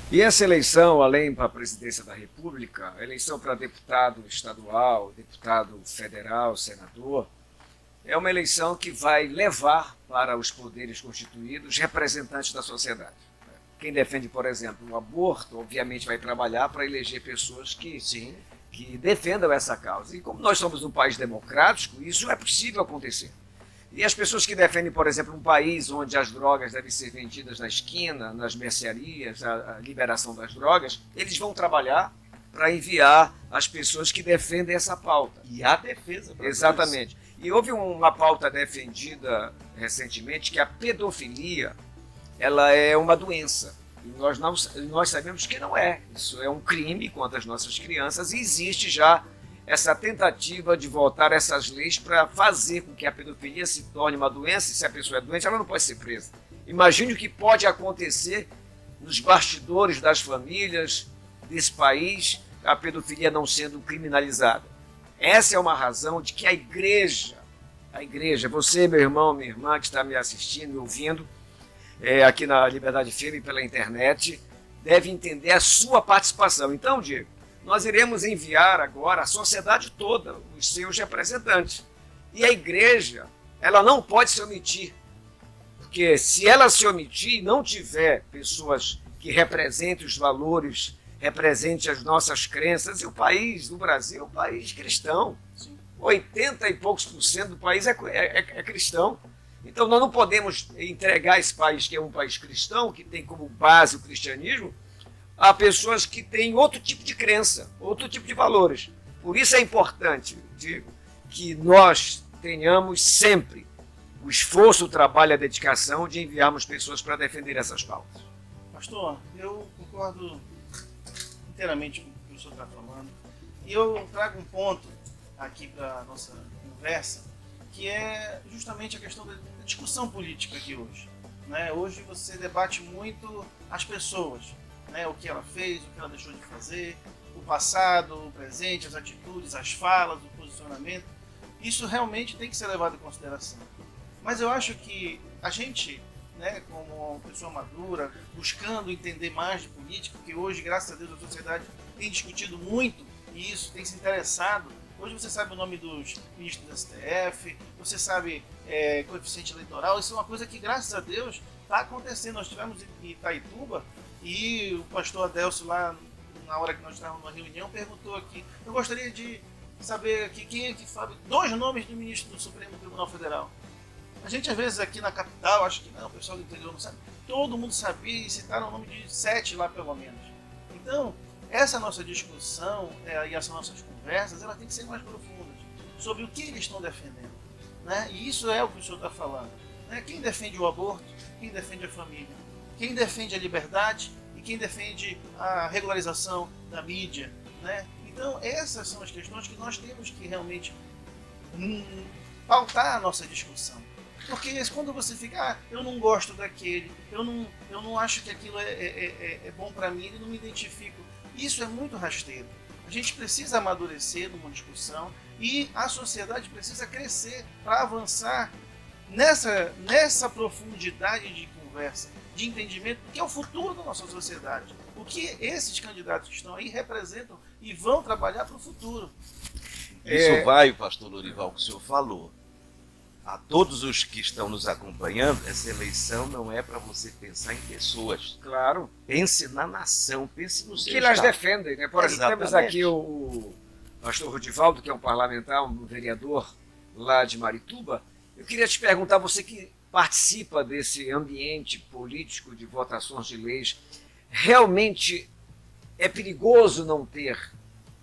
E essa eleição, além para a presidência da República, a eleição para deputado estadual, deputado federal, senador, é uma eleição que vai levar para os poderes constituídos representantes da sociedade. Quem defende, por exemplo, o aborto, obviamente vai trabalhar para eleger pessoas que defendam essa causa. E como nós somos um país democrático, isso é possível acontecer. E as pessoas que defendem, por exemplo, um país onde as drogas devem ser vendidas na esquina, nas mercearias, a liberação das drogas, eles vão trabalhar para enviar as pessoas que defendem essa pauta. E há defesa para Exatamente. Isso. E houve uma pauta defendida recentemente que a pedofilia ela é uma doença. E nós sabemos que não é. Isso é um crime contra as nossas crianças e existe já essa tentativa de voltar essas leis para fazer com que a pedofilia se torne uma doença, e se a pessoa é doente, ela não pode ser presa. Imagine o que pode acontecer nos bastidores das famílias desse país, a pedofilia não sendo criminalizada. Essa é uma razão de que a igreja, você, meu irmão, minha irmã, que está me assistindo e ouvindo, aqui na Liberdade FM pela internet, deve entender a sua participação. Então, Diego, nós iremos enviar agora a sociedade toda, os seus representantes. E a igreja, ela não pode se omitir, porque se ela se omitir e não tiver pessoas que representem os valores, representem as nossas crenças, e o país, o Brasil, é um país cristão. Sim. 80 e poucos % do país é cristão. Então nós não podemos entregar esse país, que é um país cristão, que tem como base o cristianismo, a pessoas que têm outro tipo de crença, outro tipo de valores. Por isso é importante, digo, que nós tenhamos sempre o esforço, o trabalho, a dedicação de enviarmos pessoas para defender essas pautas. Pastor, eu concordo inteiramente com o que o senhor está falando. E eu trago um ponto aqui para a nossa conversa, que é justamente a questão da discussão política aqui hoje. Né? Hoje você debate muito as pessoas, né? O que ela fez, o que ela deixou de fazer, o passado, o presente, as atitudes, as falas, o posicionamento. Isso realmente tem que ser levado em consideração. Mas eu acho que a gente, né, como uma pessoa madura, buscando entender mais de política, porque hoje, graças a Deus, a sociedade tem discutido muito e isso tem se interessado. Hoje você sabe o nome dos ministros do STF, você sabe coeficiente eleitoral, isso é uma coisa que, graças a Deus, está acontecendo. Nós estivemos em Itaituba e o pastor Adélcio, lá na hora que nós estávamos numa reunião, perguntou aqui, eu gostaria de saber aqui quem é que sabe 2 nomes do ministro do Supremo Tribunal Federal. A gente, às vezes, aqui na capital, acha que não, o pessoal do interior não sabe. Todo mundo sabia e citaram o nome de 7 lá, pelo menos. Então, essa nossa discussão e essas nossas conversas, ela tem que ser mais profundas sobre o que eles estão defendendo. Né? E isso é o que o senhor está falando. Né? Quem defende o aborto, quem defende a família, quem defende a liberdade e quem defende a regularização da mídia. Né? Então, essas são as questões que nós temos que realmente pautar a nossa discussão. Porque quando você fica, eu não gosto daquele, eu não acho que aquilo é bom para mim, eu não me identifico. Isso é muito rasteiro. A gente precisa amadurecer numa discussão e a sociedade precisa crescer para avançar nessa profundidade de conversa, de entendimento, que é o futuro da nossa sociedade. O que esses candidatos que estão aí representam e vão trabalhar para o futuro. Isso vai, pastor Lorival, que o senhor falou. A todos os que estão nos acompanhando, essa eleição não é para você pensar em pessoas. Claro. Pense na nação, pense no seu que elas estado. defendem. Né? Por exemplo, temos aqui o pastor Rodivaldo, que é um parlamentar, um vereador lá de Marituba. Eu queria te perguntar, você que participa desse ambiente político de votações de leis, realmente é perigoso não ter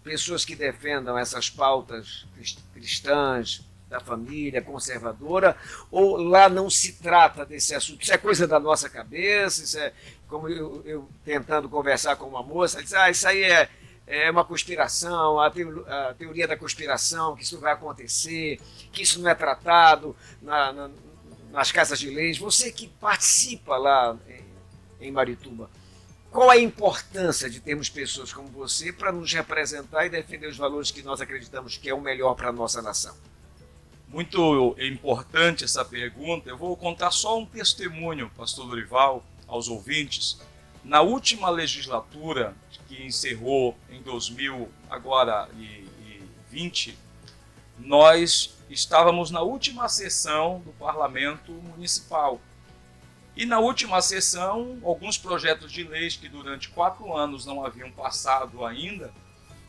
pessoas que defendam essas pautas cristãs, da família, conservadora, ou lá não se trata desse assunto? Isso é coisa da nossa cabeça, isso é como eu tentando conversar com uma moça, ela disse, isso aí é uma conspiração, a teoria da conspiração, que isso vai acontecer, que isso não é tratado nas casas de leis. Você que participa lá em Marituba, qual a importância de termos pessoas como você para nos representar e defender os valores que nós acreditamos que é o melhor para a nossa nação? Muito importante essa pergunta. Eu vou contar só um testemunho, pastor Lorival, aos ouvintes. na última legislatura, que encerrou em 2020, nós estávamos na última sessão do Parlamento Municipal. E na última sessão, alguns projetos de leis que durante 4 anos não haviam passado ainda,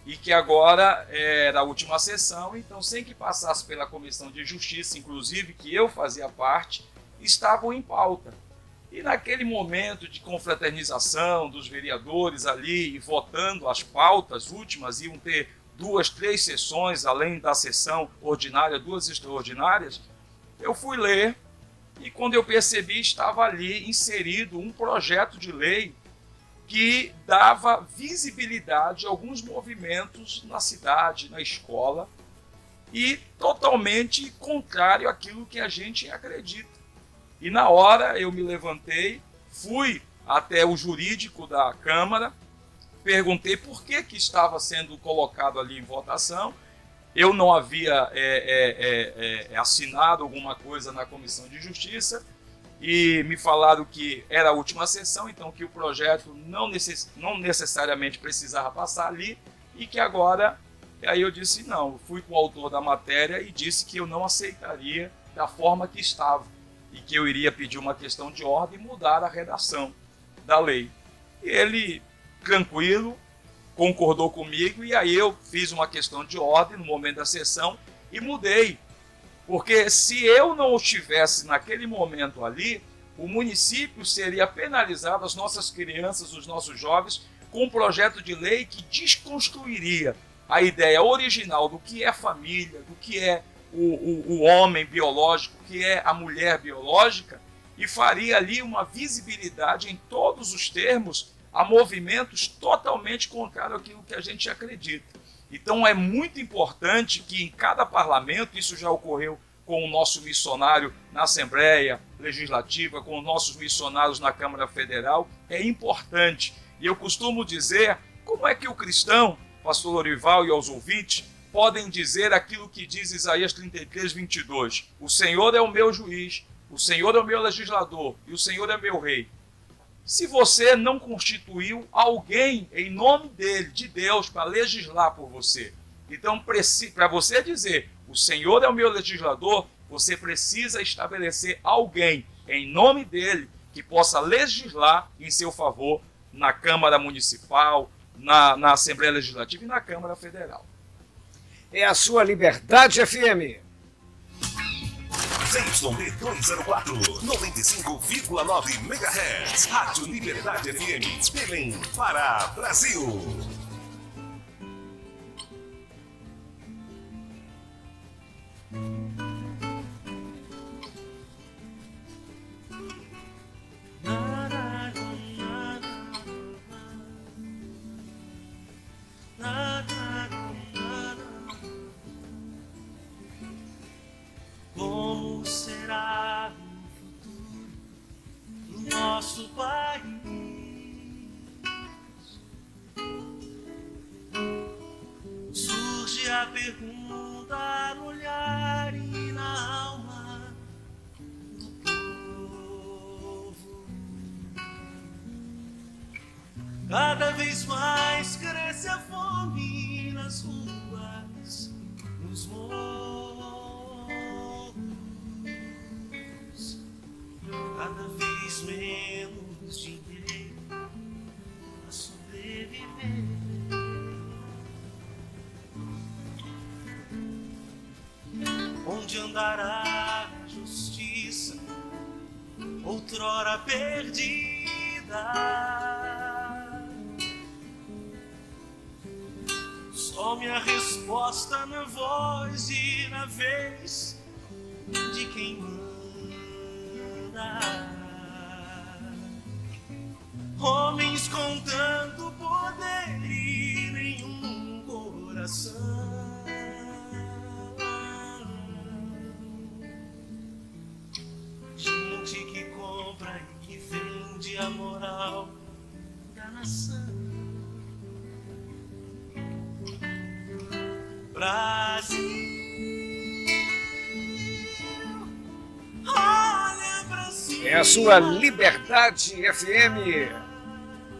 e que agora era a última sessão, então sem que passasse pela Comissão de Justiça, inclusive, que eu fazia parte, estavam em pauta. E naquele momento de confraternização dos vereadores ali e votando as pautas últimas, iam ter 2, 3 sessões, além da sessão ordinária, 2 extraordinárias, eu fui ler e quando eu percebi estava ali inserido um projeto de lei que dava visibilidade a alguns movimentos na cidade, na escola, e totalmente contrário àquilo que a gente acredita. E na hora eu me levantei, fui até o jurídico da Câmara, perguntei por que estava sendo colocado ali em votação. Eu não havia assinado alguma coisa na Comissão de Justiça e me falaram que era a última sessão, então que o projeto não necessariamente precisava passar ali e que agora... Aí eu disse não, eu fui com o autor da matéria e disse que eu não aceitaria da forma que estava e que eu iria pedir uma questão de ordem e mudar a redação da lei. E ele, tranquilo, concordou comigo e aí eu fiz uma questão de ordem no momento da sessão e mudei. Porque se eu não estivesse naquele momento ali, o município seria penalizado, as nossas crianças, os nossos jovens, com um projeto de lei que desconstruiria a ideia original do que é família, do que é o homem biológico, o que é a mulher biológica, e faria ali uma visibilidade em todos os termos a movimentos totalmente contrários àquilo que a gente acredita. Então é muito importante que em cada parlamento, isso já ocorreu com o nosso missionário na Assembleia Legislativa, com os nossos missionários na Câmara Federal, é importante. E eu costumo dizer, como é que o cristão, pastor Lorival e aos ouvintes, podem dizer aquilo que diz Isaías 33, 22. O Senhor é o meu juiz, o Senhor é o meu legislador e o Senhor é meu rei. Se você não constituiu alguém em nome dele, de Deus, para legislar por você. Então, para você dizer, o Senhor é o meu legislador, você precisa estabelecer alguém em nome dele que possa legislar em seu favor na Câmara Municipal, na Assembleia Legislativa e na Câmara Federal. É a sua Liberdade FM. ZYD 204, 95,9 MHz. Rádio Liberdade FM, Belém, Pará, Brasil. Como será o futuro do nosso país? Surge a pergunta no olhar e na alma do povo. Cada vez mais cresce a fome nas ruas, nos morros. Cada vez menos dinheiro para sobreviver. Onde andará a justiça, outrora perdida? Some a resposta na voz e na vez de quem manda. Homens com tanto poder e nenhum coração. Gente que compra e que vende a moral da nação. Brasil. É a sua Liberdade FM.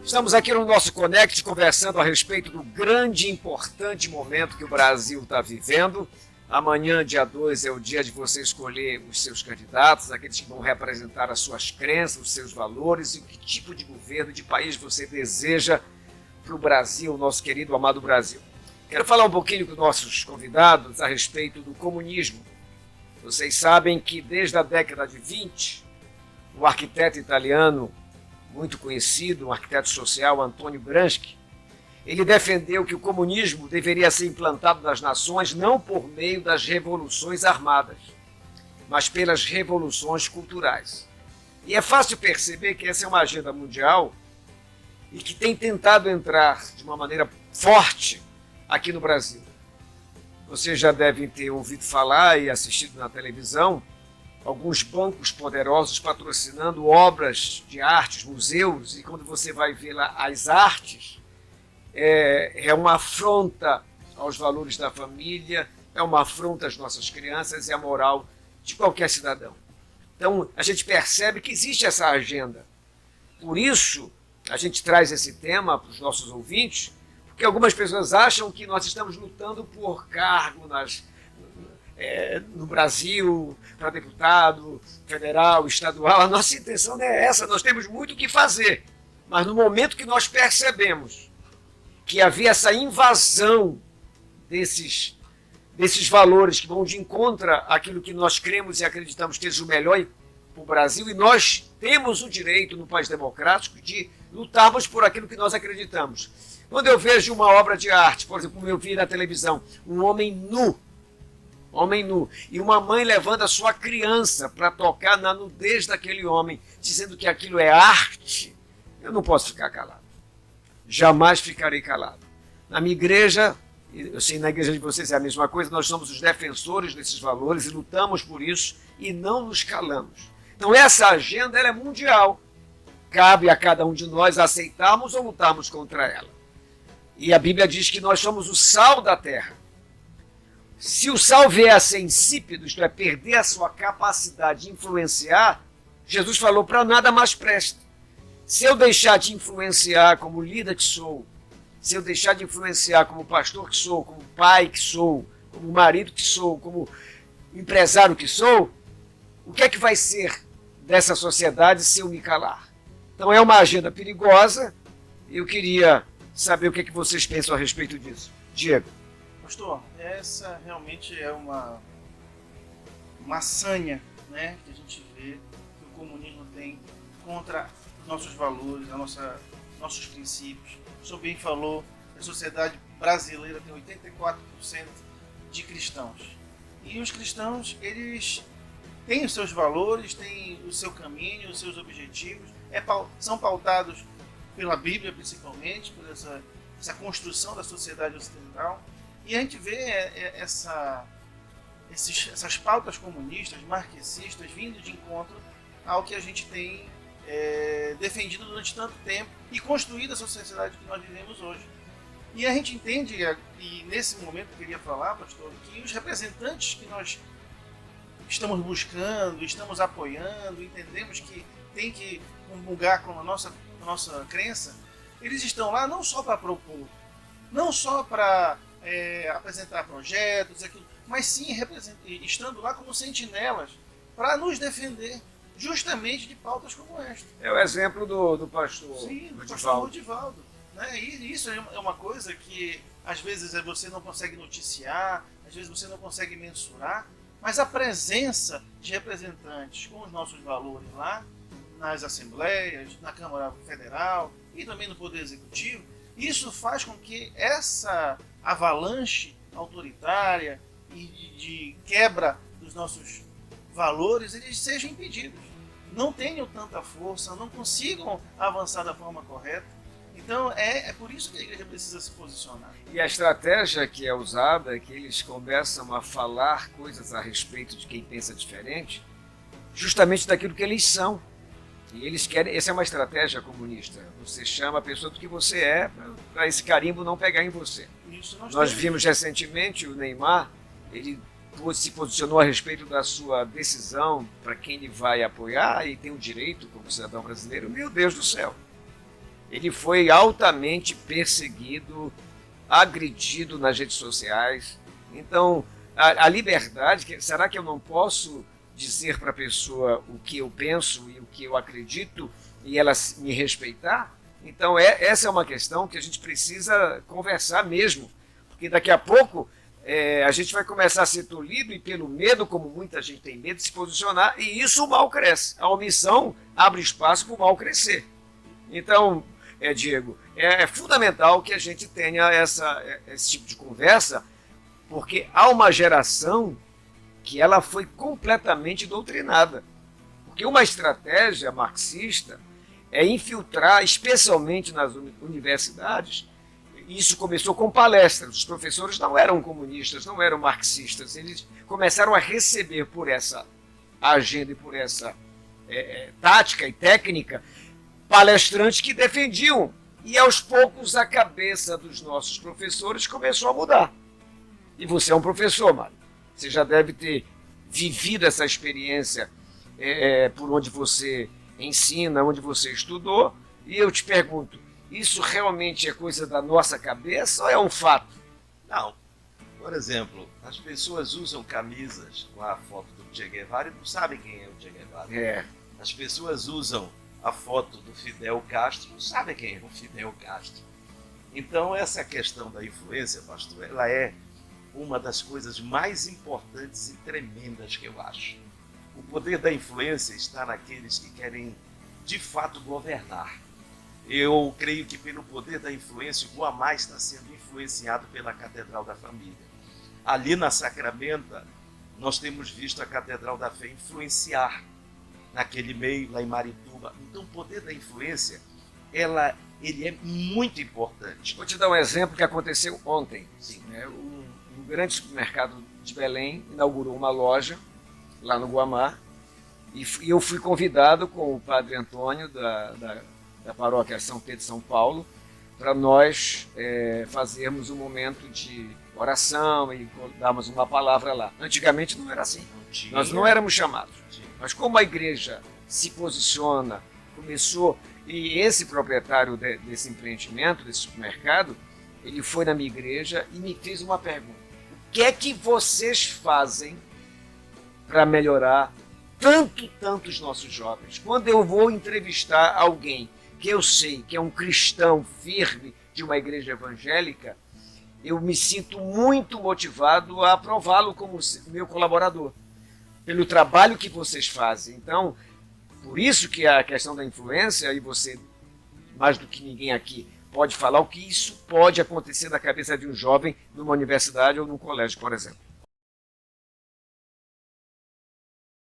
Estamos aqui no nosso Connect conversando a respeito do grande e importante momento que o Brasil está vivendo. Amanhã, dia 2, é o dia de você escolher os seus candidatos, aqueles que vão representar as suas crenças, os seus valores e que tipo de governo, de país você deseja para o Brasil, nosso querido, amado Brasil. Quero falar um pouquinho com nossos convidados a respeito do comunismo. Vocês sabem que desde a década de 20, o arquiteto italiano muito conhecido, um arquiteto social, Antonio Gramsci, ele defendeu que o comunismo deveria ser implantado nas nações não por meio das revoluções armadas, mas pelas revoluções culturais. E é fácil perceber que essa é uma agenda mundial e que tem tentado entrar de uma maneira forte aqui no Brasil. Vocês já devem ter ouvido falar e assistido na televisão alguns bancos poderosos patrocinando obras de artes, museus, e quando você vai ver lá as artes, é uma afronta aos valores da família, é uma afronta às nossas crianças e à moral de qualquer cidadão. Então, a gente percebe que existe essa agenda. Por isso, a gente traz esse tema para os nossos ouvintes, porque algumas pessoas acham que nós estamos lutando por cargo no Brasil, para deputado, federal, estadual. A nossa intenção não é essa, nós temos muito o que fazer. Mas no momento que nós percebemos que havia essa invasão desses valores que vão de encontro àquilo que nós cremos e acreditamos que seja o melhor para o Brasil, e nós temos o direito, no país democrático, de lutarmos por aquilo que nós acreditamos. Quando eu vejo uma obra de arte, por exemplo, como eu vi na televisão, um homem nu, e uma mãe levando a sua criança para tocar na nudez daquele homem, dizendo que aquilo é arte, eu não posso ficar calado. Jamais ficarei calado. Na minha igreja, eu sei na igreja de vocês é a mesma coisa, nós somos os defensores desses valores e lutamos por isso e não nos calamos. Então essa agenda ela é mundial. Cabe a cada um de nós aceitarmos ou lutarmos contra ela. E a Bíblia diz que nós somos o sal da terra. Se o sal vier a ser insípido, isto é, perder a sua capacidade de influenciar, Jesus falou, para nada mais presta. Se eu deixar de influenciar como líder que sou, se eu deixar de influenciar como pastor que sou, como pai que sou, como marido que sou, como empresário que sou, o que é que vai ser dessa sociedade se eu me calar? Então é uma agenda perigosa. Eu queria saber o que é que vocês pensam a respeito disso. Diego. Pastor, essa realmente é uma sanha, né, que a gente vê que o comunismo tem contra os nossos valores, nossos princípios. O senhor bem falou, a sociedade brasileira tem 84% de cristãos. E os cristãos, eles têm os seus valores, têm o seu caminho, os seus objetivos, são pautados pela Bíblia principalmente, por essa construção da sociedade ocidental. E a gente vê essas pautas comunistas, marxistas, vindo de encontro ao que a gente tem defendido durante tanto tempo e construído a sociedade que nós vivemos hoje. E a gente entende, e nesse momento eu queria falar, pastor, que os representantes que nós estamos buscando, estamos apoiando, entendemos que tem que comungar com a nossa crença, eles estão lá não só para propor, não só para apresentar projetos, mas sim estando lá como sentinelas para nos defender justamente de pautas como esta. É o exemplo do pastor. Sim, do pastor Rodivaldo. Né? E isso é uma coisa que às vezes você não consegue noticiar, às vezes você não consegue mensurar, mas a presença de representantes com os nossos valores lá, nas assembleias, na Câmara Federal e também no Poder Executivo, isso faz com que essa avalanche autoritária e de quebra dos nossos valores, eles sejam impedidos. Não tenham tanta força, não consigam avançar da forma correta. Então é por isso que a igreja precisa se posicionar. E a estratégia que é usada é que eles começam a falar coisas a respeito de quem pensa diferente, justamente daquilo que eles são. E eles querem, essa é uma estratégia comunista. Você chama a pessoa do que você é, para esse carimbo não pegar em você. Nós vimos recentemente o Neymar, ele se posicionou a respeito da sua decisão para quem ele vai apoiar e tem o direito como cidadão brasileiro. Meu Deus do céu! ele foi altamente perseguido, agredido nas redes sociais. Então, a liberdade, será que eu não posso dizer para a pessoa o que eu penso e o que eu acredito e ela me respeitar? Então, essa é uma questão que a gente precisa conversar mesmo, porque daqui a pouco a gente vai começar a ser tolhido e pelo medo, como muita gente tem medo de se posicionar, e isso o mal cresce. A omissão abre espaço para o mal crescer. Então, Diego, é fundamental que a gente tenha esse tipo de conversa, porque há uma geração que ela foi completamente doutrinada. Porque uma estratégia marxista é infiltrar, especialmente nas universidades. Isso começou com palestras. Os professores não eram comunistas, não eram marxistas. Eles começaram a receber por essa agenda e por essa tática e técnica palestrantes que defendiam. E aos poucos a cabeça dos nossos professores começou a mudar. E você é um professor, Mário. Você já deve ter vivido essa experiência por onde você ensina, onde você estudou. E eu te pergunto, isso realmente é coisa da nossa cabeça ou é um fato? Não. Por exemplo, as pessoas usam camisas com a foto do Che Guevara e não sabem quem é o Che Guevara. As pessoas usam a foto do Fidel Castro, não sabem quem é o Fidel Castro. Então, essa questão da influência, pastor, ela é uma das coisas mais importantes e tremendas que eu acho. O poder da influência está naqueles que querem, de fato, governar. Eu creio que pelo poder da influência, o Guamá está sendo influenciado pela Catedral da Família. Ali na Sacramenta, nós temos visto a Catedral da Fé influenciar naquele meio, lá em Marituba. Então, o poder da influência, ele é muito importante. Vou te dar um exemplo que aconteceu ontem. Sim. Um grande supermercado de Belém inaugurou uma loja lá no Guamá e eu fui convidado com o padre Antônio da paróquia São Pedro de São Paulo para nós fazermos um momento de oração e darmos uma palavra lá. Antigamente não era assim. Nós não éramos chamados. Mas como a igreja se posiciona, começou, e esse proprietário desse empreendimento, desse supermercado, ele foi na minha igreja e me fez uma pergunta. O que é que vocês fazem para melhorar tanto os nossos jovens? Quando eu vou entrevistar alguém que eu sei que é um cristão firme de uma igreja evangélica, eu me sinto muito motivado a aprová-lo como meu colaborador, pelo trabalho que vocês fazem. Então, por isso que a questão da influência, e você, mais do que ninguém aqui, pode falar o que isso pode acontecer na cabeça de um jovem numa universidade ou num colégio, por exemplo.